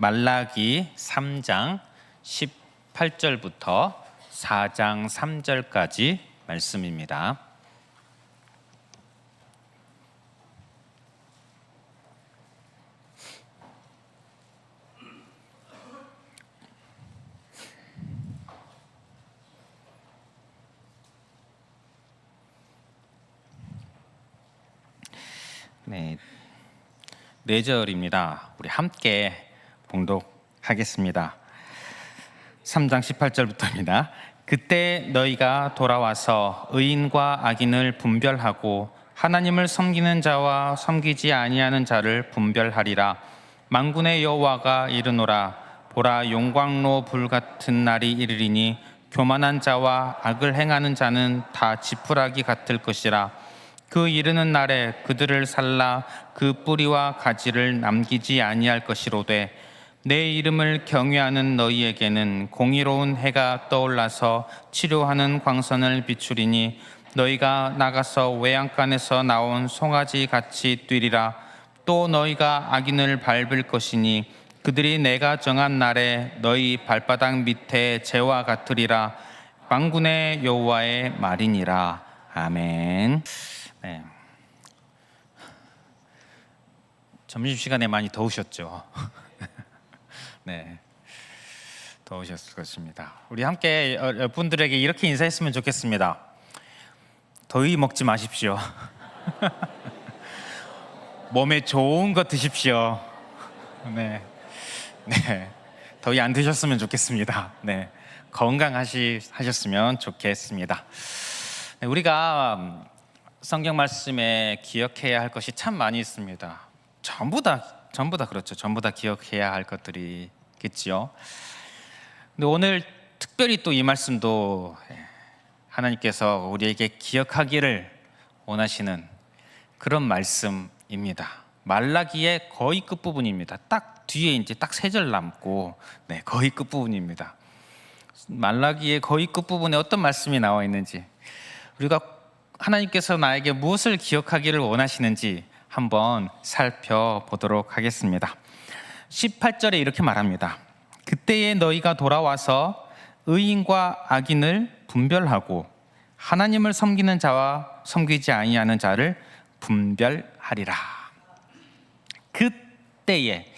말라기 3장 18절부터 4장 3절까지 말씀입니다. 네 절입니다. 우리 함께 봉독하겠습니다. 3장 18절부터입니다. 그때 너희가 돌아와서 의인과 악인을 분별하고 하나님을 섬기는 자와 섬기지 아니하는 자를 분별하리라. 만군의 여호와가 이르노라. 보라, 용광로 불같은 날이 이르리니 교만한 자와 악을 행하는 자는 다 지푸라기 같을 것이라. 그 이르는 날에 그들을 살라 그 뿌리와 가지를 남기지 아니할 것이로되 내 이름을 경외하는 너희에게는 공의로운 해가 떠올라서 치료하는 광선을 비추리니 너희가 나가서 외양간에서 나온 송아지 같이 뛰리라. 또 너희가 악인을 밟을 것이니 그들이 내가 정한 날에 너희 발바닥 밑에 재와 같으리라. 만군의 여호와의 말이니라. 아멘. 네. 점심시간에 많이 더우셨죠? 네, 더우셨을 것입니다. 우리 함께 여러분들에게 이렇게 인사했으면 좋겠습니다. 더위 먹지 마십시오. 몸에 좋은 거 드십시오. 네, 더위 안 드셨으면 좋겠습니다. 네, 건강하셨으면 좋겠습니다. 네, 우리가 성경 말씀에 기억해야 할 것이 참 많이 있습니다. 전부 다 그렇죠. 전부 다 기억해야 할 것들이 겠지요. 근데 오늘 특별히 또 이 말씀도 하나님께서 우리에게 기억하기를 원하시는 그런 말씀입니다. 말라기의 거의 끝부분입니다. 딱 뒤에 이제 딱 3절 남고, 거의 끝부분입니다. 말라기의 거의 끝부분에 어떤 말씀이 나와 있는지, 우리가 하나님께서 나에게 무엇을 기억하기를 원하시는지 한번 살펴보도록 하겠습니다. 18절에 이렇게 말합니다. 그때에 너희가 돌아와서 의인과 악인을 분별하고 하나님을 섬기는 자와 섬기지 아니하는 자를 분별하리라. 그때에,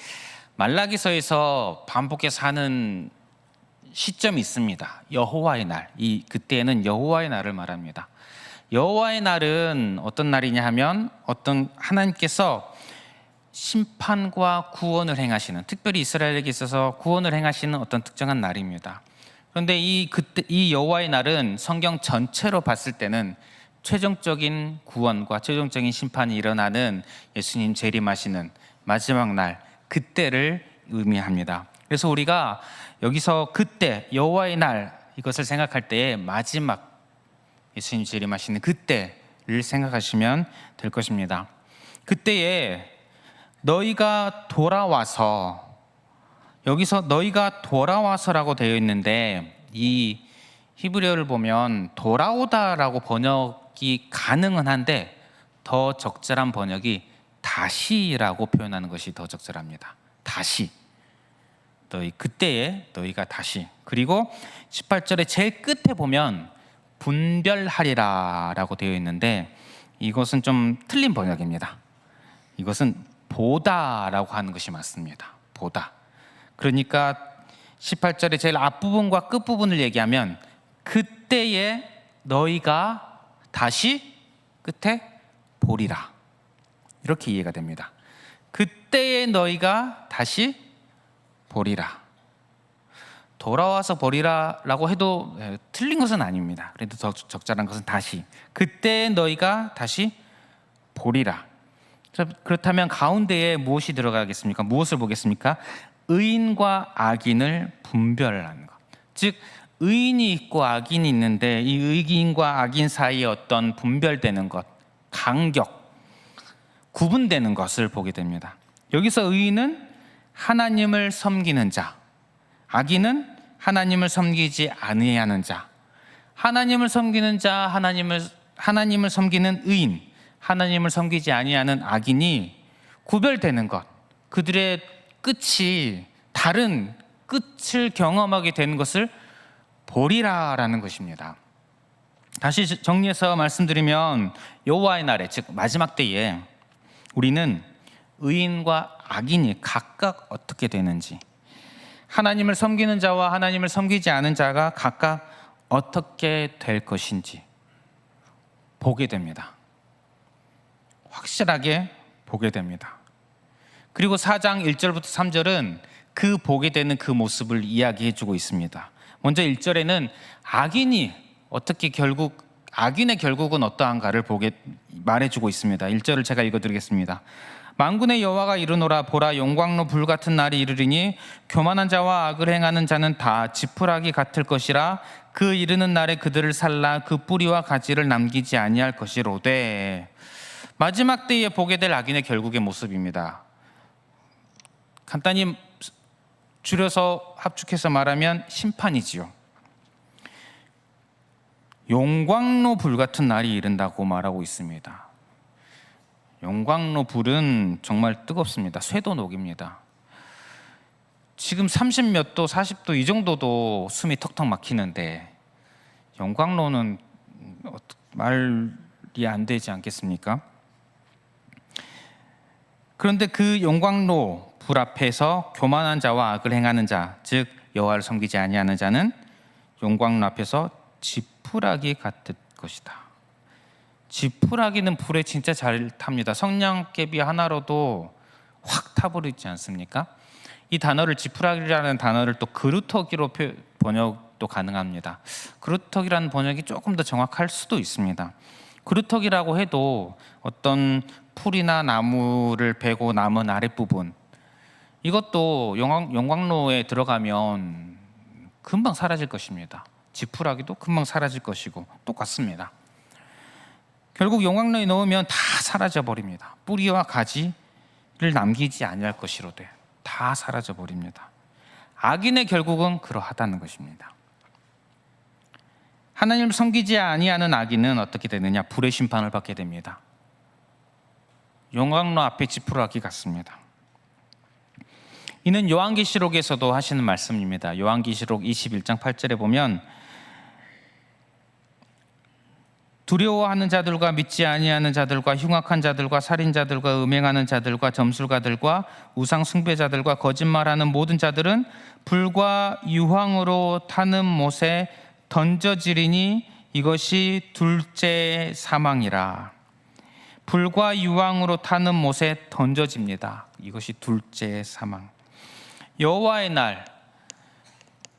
말라기서에서 반복해서 하는 시점이 있습니다. 여호와의 날. 이 그때에는 여호와의 날을 말합니다. 여호와의 날은 어떤 날이냐 하면 하나님께서 심판과 구원을 행하시는, 특별히 이스라엘에게 있어서 구원을 행하시는 어떤 특정한 날입니다. 그런데 이 여호와의 날은 성경 전체로 봤을 때는 최종적인 구원과 최종적인 심판이 일어나는 예수님 재림하시는 마지막 날, 그때를 의미합니다. 그래서 우리가 여기서 그때 여호와의 날, 이것을 생각할 때에 마지막 예수님 재림하시는 그때를 생각하시면 될 것입니다. 그때에 너희가 돌아와서, 여기서 너희가 돌아와서라고 되어 있는데, 이 히브리어를 보면 돌아오다라고 번역이 가능은 한데 더 적절한 번역이 다시라고 표현하는 것이 더 적절합니다. 다시, 그때에 너희가 다시. 그리고 18절의 제일 끝에 보면 분별하리라 라고 되어 있는데, 이것은 좀 틀린 번역입니다. 이것은 보다라고 하는 것이 맞습니다. 보다. 그러니까 18절의 제일 앞부분과 끝부분을 얘기하면 그때에 너희가 다시 끝에 보리라, 이렇게 이해가 됩니다. 그때에 너희가 다시 보리라. 돌아와서 보리라라고 해도 틀린 것은 아닙니다. 그래도 더 적절한 것은 다시. 그때 너희가 다시 보리라. 그렇다면 가운데에 무엇이 들어가겠습니까? 무엇을 보겠습니까? 의인과 악인을 분별하는 것. 즉, 의인이 있고 악인이 있는데 이 의인과 악인 사이에 어떤 분별되는 것, 간격, 구분되는 것을 보게 됩니다. 여기서 의인은 하나님을 섬기는 자, 악인은 하나님을 섬기지 아니하는 자. 하나님을 섬기는 자, 하나님을 섬기는 의인, 하나님을 섬기지 아니하는 악인이 구별되는 것, 그들의 끝이 다른 끝을 경험하게 되는 것을 보리라라는 것입니다. 다시 정리해서 말씀드리면 여호와의 날에, 즉 마지막 때에 우리는 의인과 악인이 각각 어떻게 되는지, 하나님을 섬기는 자와 하나님을 섬기지 않은 자가 각각 어떻게 될 것인지 보게 됩니다. 확실하게 보게 됩니다. 그리고 4장 1절부터 3절은 그 보게 되는 그 모습을 이야기해 주고 있습니다. 먼저 1절에는 악인이 어떻게 악인의 결국은 어떠한가를 말해주고 있습니다. 1절을 제가 읽어드리겠습니다. 만군의 여호와가 이르노라, 보라, 용광로 불 같은 날이 이르리니 교만한 자와 악을 행하는 자는 다 지푸라기 같을 것이라. 그 이르는 날에 그들을 살라 그 뿌리와 가지를 남기지 아니할 것이로되. 마지막 때에 보게 될 악인의 결국의 모습입니다. 간단히 줄여서 합축해서 말하면 심판이지요. 용광로 불 같은 날이 이른다고 말하고 있습니다. 용광로 불은 정말 뜨겁습니다. 쇠도 녹입니다. 지금 30몇 도, 40도 이 정도도 숨이 턱턱 막히는데 용광로는 말이 안 되지 않겠습니까? 그런데 그 용광로 불 앞에서 교만한 자와 악을 행하는 자, 즉 여호와를 섬기지 아니하는 자는 용광로 앞에서 지푸라기 같을 것이다. 지푸라기는 불에 진짜 잘 탑니다. 성냥개비 하나로도 확 타버리지 않습니까? 이 단어를, 지푸라기라는 단어를 또 그루터기로 번역도 가능합니다. 그루터기라는 번역이 조금 더 정확할 수도 있습니다. 그루터기라고 해도 어떤 풀이나 나무를 베고 남은 아랫부분, 이것도 용광로에 들어가면 금방 사라질 것입니다. 지푸라기도 금방 사라질 것이고 똑같습니다. 결국 용광로에 넣으면 다 사라져 버립니다. 뿌리와 가지를 남기지 아니할 것이로되 다 사라져 버립니다. 악인의 결국은 그러하다는 것입니다. 하나님을 섬기지 아니하는 악인은 어떻게 되느냐? 불의 심판을 받게 됩니다. 용광로 앞에 지푸라기 같습니다. 이는 요한계시록에서도 하시는 말씀입니다. 요한계시록 21장 8절에 보면 두려워하는 자들과 믿지 아니하는 자들과 흉악한 자들과 살인자들과 음행하는 자들과 점술가들과 우상 숭배자들과 거짓말하는 모든 자들은 불과 유황으로 타는 못에 던져지리니 이것이 둘째 사망이라. 불과 유황으로 타는 못에 던져집니다. 이것이 둘째 사망. 여호와의 날,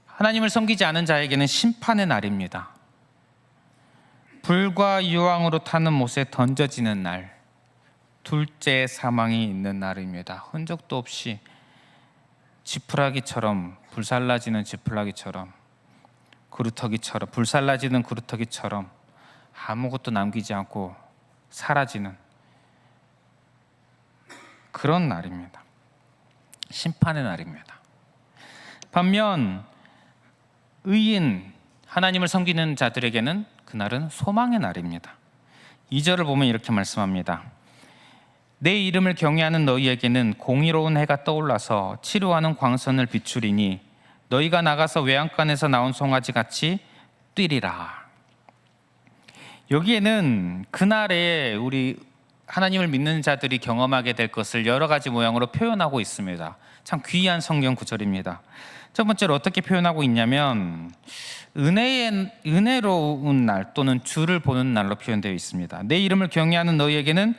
하나님을 섬기지 않은 자에게는 심판의 날입니다. 불과 유황으로 타는 못에 던져지는 날, 둘째 사망이 있는 날입니다. 흔적도 없이 지푸라기처럼, 불살라지는 지푸라기처럼, 그루터기처럼, 불살라지는 그루터기처럼 아무것도 남기지 않고 사라지는 그런 날입니다. 심판의 날입니다. 반면 의인, 하나님을 섬기는 자들에게는 그날은 소망의 날입니다. 2절을 보면 이렇게 말씀합니다. 내 이름을 경외하는 너희에게는 공의로운 해가 떠올라서 치료하는 광선을 비추리니 너희가 나가서 외양간에서 나온 송아지 같이 뛰리라. 여기에는 그날에 우리 하나님을 믿는 자들이 경험하게 될 것을 여러 가지 모양으로 표현하고 있습니다. 참 귀한 성경 구절입니다. 첫 번째로 어떻게 표현하고 있냐면 은혜로운 날 또는 주를 보는 날로 표현되어 있습니다. 내 이름을 경외하는 너희에게는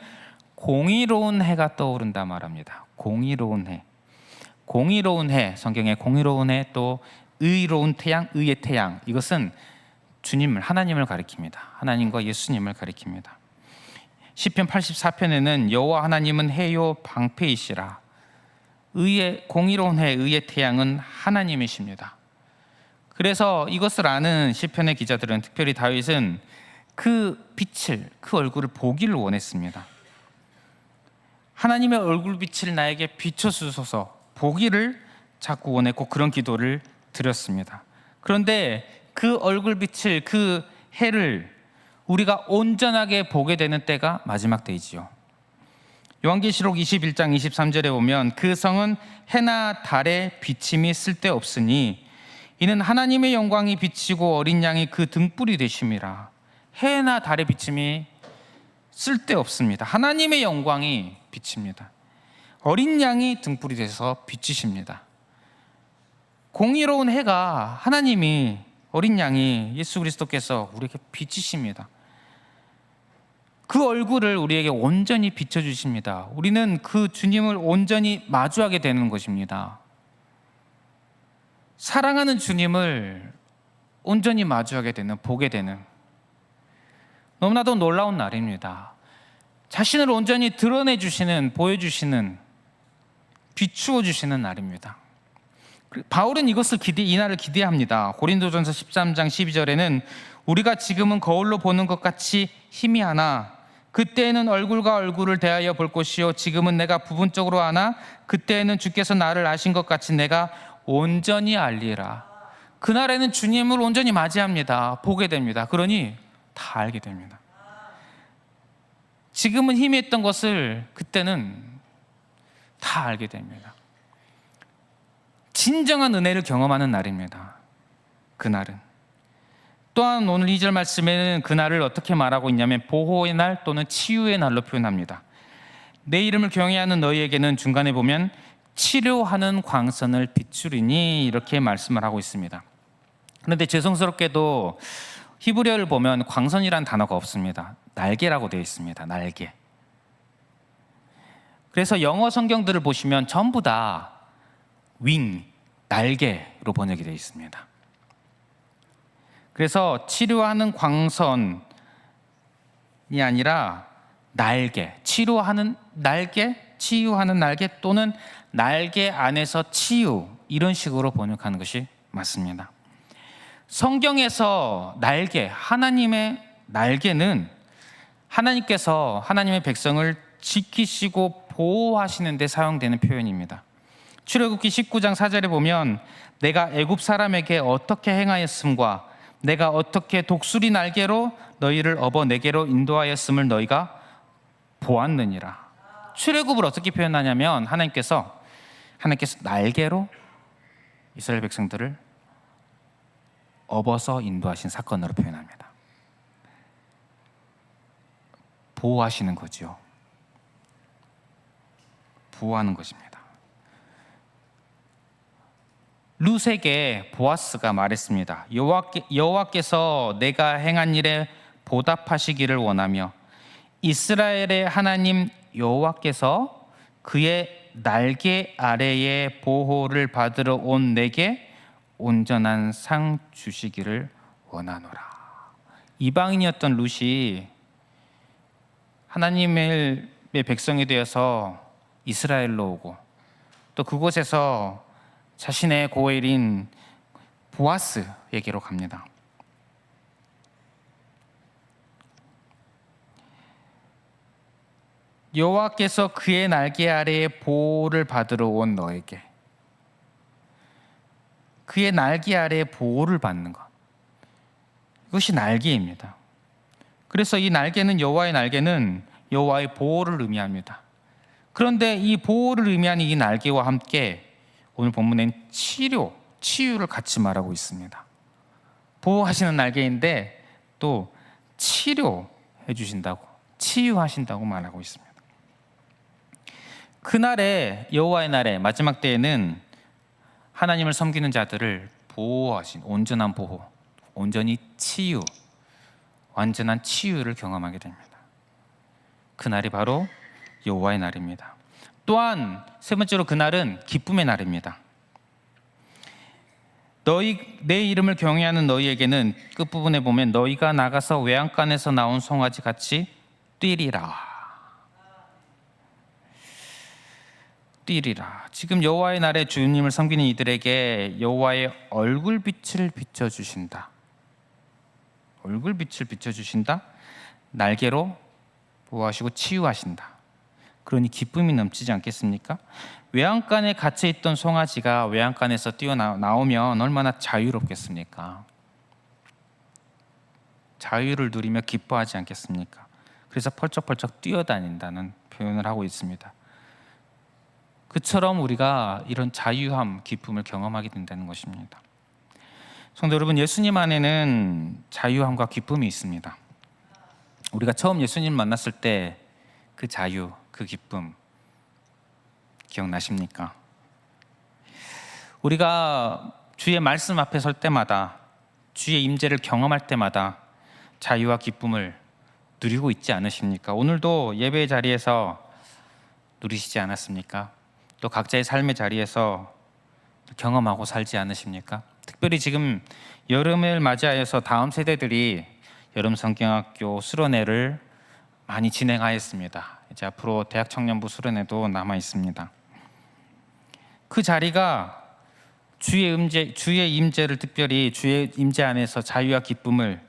공의로운 해가 떠오른다 말합니다. 공의로운 해. 공의로운 해, 성경에 공의로운 해, 또 의로운 태양, 의의 태양, 이것은 주님을, 하나님을 가리킵니다. 하나님과 예수님을 가리킵니다. 시편 84편에는 여호와 하나님은 해요 방패이시라. 의의, 공의로운 해, 의의 태양은 하나님이십니다. 그래서 이것을 아는 시편의 기자들은, 특별히 다윗은 그 빛을, 그 얼굴을 보기를 원했습니다. 하나님의 얼굴빛을 나에게 비춰주소서, 보기를 자꾸 원했고 그런 기도를 드렸습니다. 그런데 그 얼굴빛을, 그 해를 우리가 온전하게 보게 되는 때가 마지막 때이지요. 요한계시록 21장 23절에 보면 그 성은 해나 달의 비침이 쓸데없으니 이는 하나님의 영광이 비치고 어린 양이 그 등불이 되심이라. 해나 달의 비침이 쓸데없습니다. 하나님의 영광이 비칩니다. 어린 양이 등불이 돼서 비치십니다. 공의로운 해가 하나님이, 어린 양이, 예수 그리스도께서 우리에게 비치십니다. 그 얼굴을 우리에게 온전히 비춰주십니다. 우리는 그 주님을 온전히 마주하게 되는 것입니다. 사랑하는 주님을 온전히 마주하게 되는, 보게 되는 너무나도 놀라운 날입니다. 자신을 온전히 드러내주시는, 보여주시는, 비추어주시는 날입니다. 바울은 이 날을 기대합니다. 고린도전서 13장 12절에는 우리가 지금은 거울로 보는 것 같이 희미하나 그때에는 얼굴과 얼굴을 대하여 볼 것이요 지금은 내가 부분적으로 아나 그때에는 주께서 나를 아신 것 같이 내가 온전히 알리라. 그날에는 주님을 온전히 맞이합니다. 보게 됩니다. 그러니 다 알게 됩니다. 지금은 희미했던 것을 그때는 다 알게 됩니다. 진정한 은혜를 경험하는 날입니다. 그날은. 또한 오늘 2절 말씀에는 그날을 어떻게 말하고 있냐면 보호의 날 또는 치유의 날로 표현합니다. 내 이름을 경외하는 너희에게는 중간에 보면 치료하는 광선을 비추리니 이렇게 말씀을 하고 있습니다. 그런데 죄송스럽게도 히브리어를 보면 광선이란 단어가 없습니다. 날개라고 되어 있습니다. 날개. 그래서 영어 성경들을 보시면 전부 다 윙, 날개로 번역이 되어 있습니다. 그래서 치료하는 광선이 아니라 날개, 치료하는 날개, 치유하는 날개 또는 날개 안에서 치유, 이런 식으로 번역하는 것이 맞습니다. 성경에서 날개, 하나님의 날개는 하나님께서 하나님의 백성을 지키시고 보호하시는 데 사용되는 표현입니다. 출애굽기 19장 4절에 보면 내가 애굽 사람에게 어떻게 행하였음과 내가 어떻게 독수리 날개로 너희를 업어 내게로 인도하였음을 너희가 보았느니라. 출애굽을 어떻게 표현하냐면 하나님께서 날개로 이스라엘 백성들을 업어서 인도하신 사건으로 표현합니다. 보호하시는 거죠. 보호하는 것입니다. 룻에게 보아스가 말했습니다. 여호와께서 내가 행한 일에 보답하시기를 원하며 이스라엘의 하나님 여호와께서 그의 날개 아래의 보호를 받으러 온 내게 온전한 상 주시기를 원하노라. 이방인이었던 룻이 하나님의 백성이 되어서 이스라엘로 오고 또 그곳에서 자신의 고엘인 보아스에게로 갑니다. 여호와께서 그의 날개 아래에 보호를 받으러 온 너에게, 그의 날개 아래에 보호를 받는 것, 이것이 날개입니다. 그래서 이 날개는, 여호와의 날개는 여호와의 보호를 의미합니다. 그런데 이 보호를 의미하는 이 날개와 함께 오늘 본문엔 치유를 같이 말하고 있습니다. 보호하시는 날개인데 또 치료해 주신다고, 치유하신다고 말하고 있습니다. 그날에, 여호와의 날에 마지막 때에는 하나님을 섬기는 자들을 보호하신 온전한 보호, 온전히 치유, 완전한 치유를 경험하게 됩니다. 그날이 바로 여호와의 날입니다. 또한 세 번째로 그날은 기쁨의 날입니다. 내 이름을 경외하는 너희에게는, 끝부분에 보면 너희가 나가서 외양간에서 나온 송아지 같이 뛰리라. 지금 여호와의 날에 주님을 섬기는 이들에게 여호와의 얼굴빛을 비춰주신다. 얼굴빛을 비춰주신다. 날개로 보호하시고 치유하신다. 그러니 기쁨이 넘치지 않겠습니까? 외양간에 갇혀있던 송아지가 외양간에서 뛰어나오면 얼마나 자유롭겠습니까? 자유를 누리며 기뻐하지 않겠습니까? 그래서 펄쩍펄쩍 뛰어다닌다는 표현을 하고 있습니다. 그처럼 우리가 이런 자유함, 기쁨을 경험하게 된다는 것입니다. 성도 여러분, 예수님 안에는 자유함과 기쁨이 있습니다. 우리가 처음 예수님 만났을 때 그 자유, 그 기쁨 기억나십니까? 우리가 주의 말씀 앞에 설 때마다, 주의 임재를 경험할 때마다 자유와 기쁨을 누리고 있지 않으십니까? 오늘도 예배의 자리에서 누리시지 않았습니까? 또 각자의 삶의 자리에서 경험하고 살지 않으십니까? 특별히 지금 여름을 맞이하여서 다음 세대들이 여름 성경학교 수련회를 많이 진행하였습니다. 이제 앞으로 대학 청년부 수련회도 남아 있습니다. 그 자리가 주의 임재를 특별히 주의 임재 안에서 자유와 기쁨을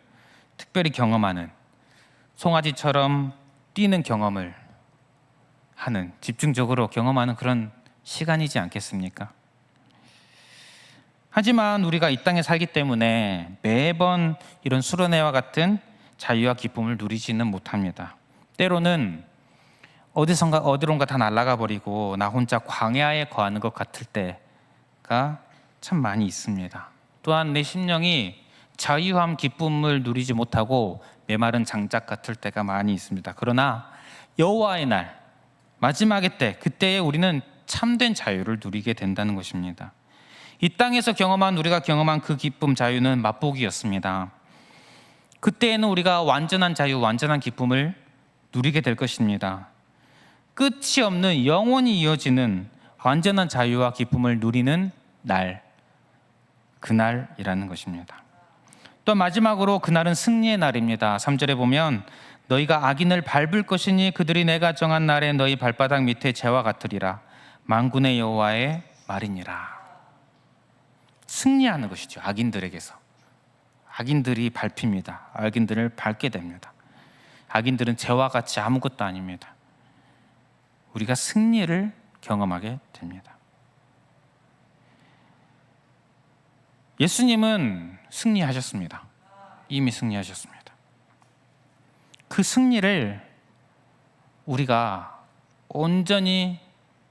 특별히 경험하는, 송아지처럼 뛰는 경험을 하는, 집중적으로 경험하는 그런 시간이지 않겠습니까? 하지만 우리가 이 땅에 살기 때문에 매번 이런 수련회와 같은 자유와 기쁨을 누리지는 못합니다. 때로는 어디론가 다 날아가 버리고 나 혼자 광야에 거하는 것 같을 때가 참 많이 있습니다. 또한 내 심령이 자유함, 기쁨을 누리지 못하고 메마른 장작 같을 때가 많이 있습니다. 그러나 여호와의 날, 마지막의 때, 그때에 우리는 참된 자유를 누리게 된다는 것입니다. 이 땅에서 우리가 경험한 그 기쁨, 자유는 맛보기였습니다. 그때에는 우리가 완전한 자유, 완전한 기쁨을 누리게 될 것입니다. 끝이 없는, 영원히 이어지는 완전한 자유와 기쁨을 누리는 날, 그날이라는 것입니다. 또 마지막으로 그날은 승리의 날입니다. 3절에 보면 너희가 악인을 밟을 것이니 그들이 내가 정한 날에 너희 발바닥 밑에 재와 같으리라. 만군의 여호와의 말이니라. 승리하는 것이죠. 악인들에게서. 악인들이 밟힙니다. 악인들을 밟게 됩니다. 악인들은 재와 같이 아무것도 아닙니다. 우리가 승리를 경험하게 됩니다. 예수님은 승리하셨습니다. 이미 승리하셨습니다. 그 승리를 우리가 온전히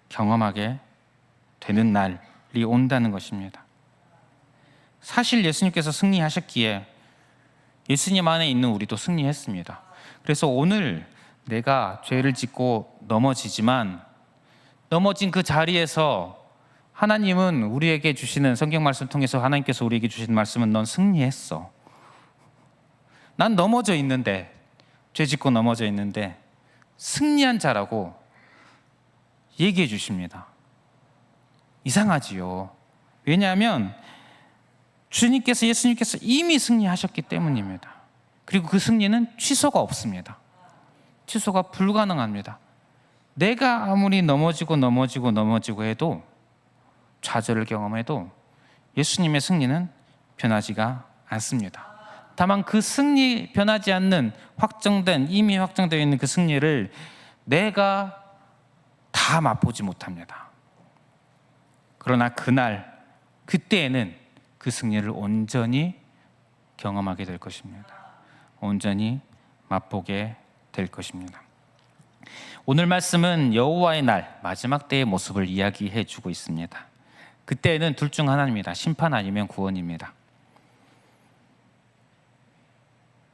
경험하게 되는 날이 온다는 것입니다. 사실 예수님께서 승리하셨기에 예수님 안에 있는 우리도 승리했습니다. 그래서 오늘 내가 죄를 짓고 넘어지지만 넘어진 그 자리에서 하나님은 우리에게 주시는 성경 말씀을 통해서 하나님께서 우리에게 주시는 말씀은 넌 승리했어. 난 넘어져 있는데, 죄 짓고 넘어져 있는데 승리한 자라고 얘기해 주십니다. 이상하지요. 왜냐하면 예수님께서 이미 승리하셨기 때문입니다. 그리고 그 승리는 취소가 없습니다. 취소가 불가능합니다. 내가 아무리 넘어지고 해도, 좌절을 경험해도 예수님의 승리는 변하지가 않습니다. 다만 그 승리, 변하지 않는 이미 확정되어 있는 그 승리를 내가 다 맛보지 못합니다. 그러나 그때에는 그 승리를 온전히 경험하게 될 것입니다. 온전히 맛보게 될 것입니다. 오늘 말씀은 여호와의 날, 마지막 때의 모습을 이야기해 주고 있습니다. 그때는 둘 중 하나입니다. 심판 아니면 구원입니다.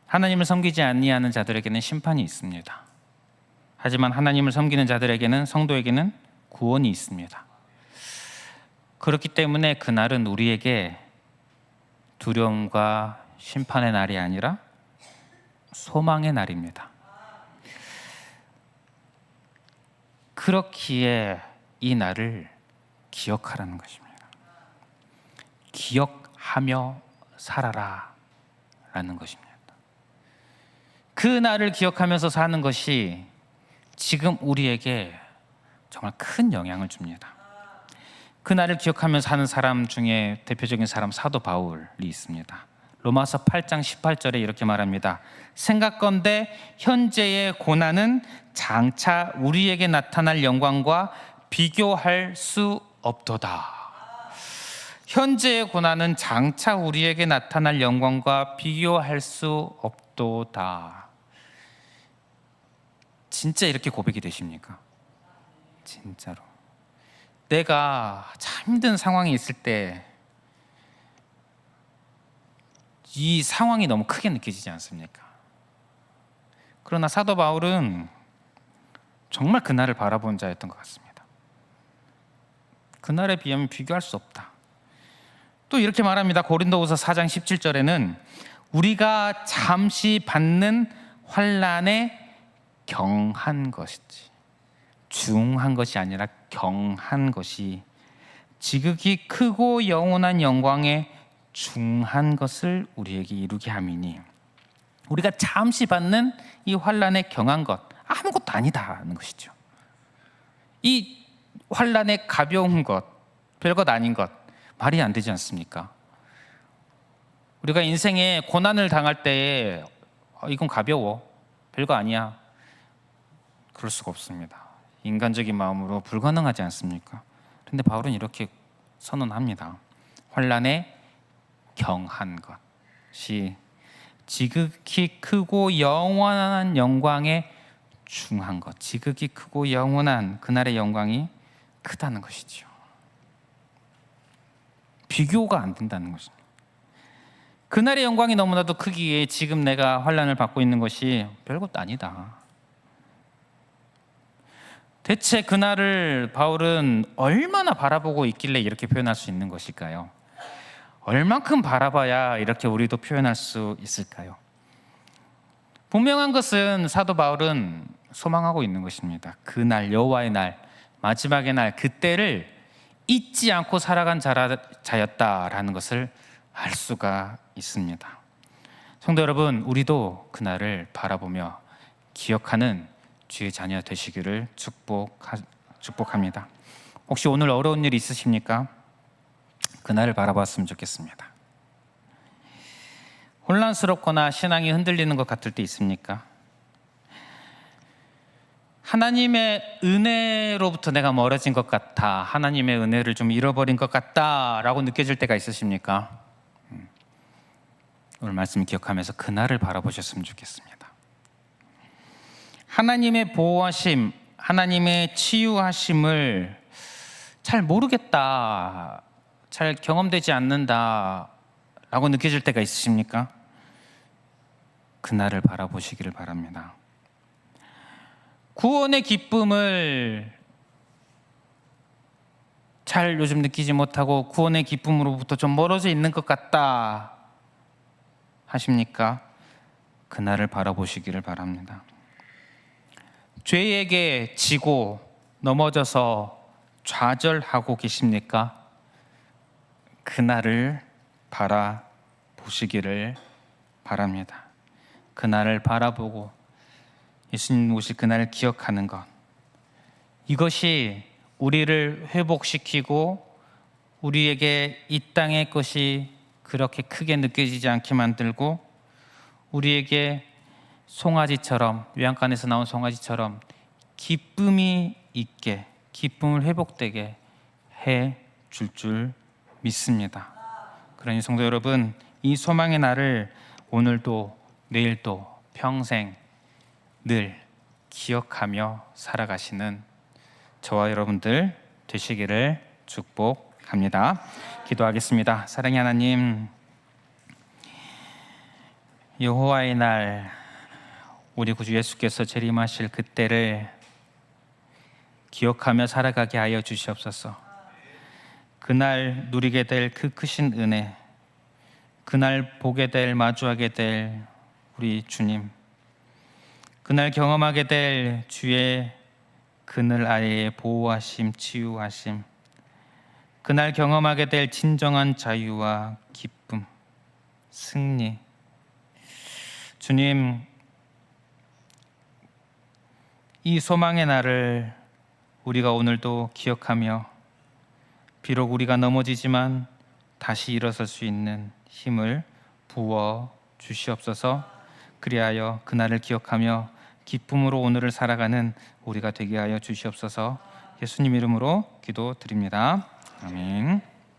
하나님을 섬기지 아니하는 자들에게는 심판이 있습니다. 하지만 하나님을 섬기는 자들에게는, 성도에게는 구원이 있습니다. 그렇기 때문에 그날은 우리에게 두려움과 심판의 날이 아니라 소망의 날입니다. 그렇기에 이 날을 기억하라는 것입니다. 기억하며 살아라 라는 것입니다. 그 날을 기억하면서 사는 것이 지금 우리에게 정말 큰 영향을 줍니다. 그 날을 기억하면서 사는 사람 중에 대표적인 사람, 사도 바울이 있습니다. 로마서 8장 18절에 이렇게 말합니다. 생각건대 현재의 고난은 장차 우리에게 나타날 영광과 비교할 수 없도다. 현재의 고난은 장차 우리에게 나타날 영광과 비교할 수 없도다. 진짜 이렇게 고백이 되십니까? 진짜로 내가 참 힘든 상황에 있을 때 이 상황이 너무 크게 느껴지지 않습니까? 그러나 사도 바울은 정말 그날을 바라본 자였던 것 같습니다. 그날에 비하면 비교할 수 없다. 또 이렇게 말합니다. 고린도후서 4장 17절에는 우리가 잠시 받는 환난에 경한 것이지, 중한 것이 아니라 경한 것이 지극히 크고 영원한 영광에 중한 것을 우리에게 이루게 함이니, 우리가 잠시 받는 이 환난에 경한 것 아무것도 아니다는 것이죠. 이 환난에 가벼운 것, 별것 아닌 것 말이 안 되지 않습니까? 우리가 인생에 고난을 당할 때에 이건 가벼워, 별거 아니야, 그럴 수가 없습니다. 인간적인 마음으로 불가능하지 않습니까? 그런데 바울은 이렇게 선언합니다. 환난에 경한 것이 지극히 크고 영원한 영광에 중한 것, 지극히 크고 영원한 그날의 영광이 크다는 것이죠. 비교가 안 된다는 것입니다. 그날의 영광이 너무나도 크기에 지금 내가 환난을 받고 있는 것이 별것도 아니다. 대체 그날을 바울은 얼마나 바라보고 있길래 이렇게 표현할 수 있는 것일까요? 얼만큼 바라봐야 이렇게 우리도 표현할 수 있을까요? 분명한 것은 사도 바울은 소망하고 있는 것입니다. 그날, 여호와의 날, 마지막의 날, 그때를 잊지 않고 살아간 자였다라는 것을 알 수가 있습니다. 성도 여러분, 우리도 그날을 바라보며 기억하는 주의 자녀 되시기를 축복합니다. 혹시 오늘 어려운 일 있으십니까? 그날을 바라봤으면 좋겠습니다. 혼란스럽거나 신앙이 흔들리는 것 같을 때 있습니까? 하나님의 은혜로부터 내가 멀어진 것 같아, 하나님의 은혜를 좀 잃어버린 것 같다라고 느껴질 때가 있으십니까? 오늘 말씀 기억하면서 그날을 바라보셨으면 좋겠습니다. 하나님의 보호하심, 하나님의 치유하심을 잘 모르겠다, 잘 경험되지 않는다 라고 느껴질 때가 있으십니까? 그날을 바라보시기를 바랍니다. 구원의 기쁨을 잘 요즘 느끼지 못하고 구원의 기쁨으로부터 좀 멀어져 있는 것 같다 하십니까? 그날을 바라보시기를 바랍니다. 죄에게 지고 넘어져서 좌절하고 계십니까? 그날을 바라보시기를 바랍니다. 그날을 바라보고 예수님 오실 그날을 기억하는 것, 이것이 우리를 회복시키고 우리에게 이 땅의 것이 그렇게 크게 느껴지지 않게 만들고 우리에게 송아지처럼, 요한간에서 나온 송아지처럼 기쁨이 있게, 기쁨을 회복되게 해줄 줄 믿습니다. 그러니 성도 여러분, 이 소망의 날을 오늘도 내일도 평생 늘 기억하며 살아가시는 저와 여러분들 되시기를 축복합니다. 기도하겠습니다. 사랑의 하나님, 여호와의 날, 우리 구주 예수께서 재림하실 그때를 기억하며 살아가게 하여 주시옵소서. 그날 누리게 될 그 크신 은혜, 그날 보게 될, 마주하게 될 우리 주님, 그날 경험하게 될 주의 그늘 아래의 보호하심, 치유하심, 그날 경험하게 될 진정한 자유와 기쁨, 승리. 주님, 이 소망의 날을 우리가 오늘도 기억하며 비록 우리가 넘어지지만 다시 일어설 수 있는 힘을 부어 주시옵소서. 그리하여 그날을 기억하며 기쁨으로 오늘을 살아가는 우리가 되게 하여 주시옵소서. 예수님 이름으로 기도드립니다. 아멘.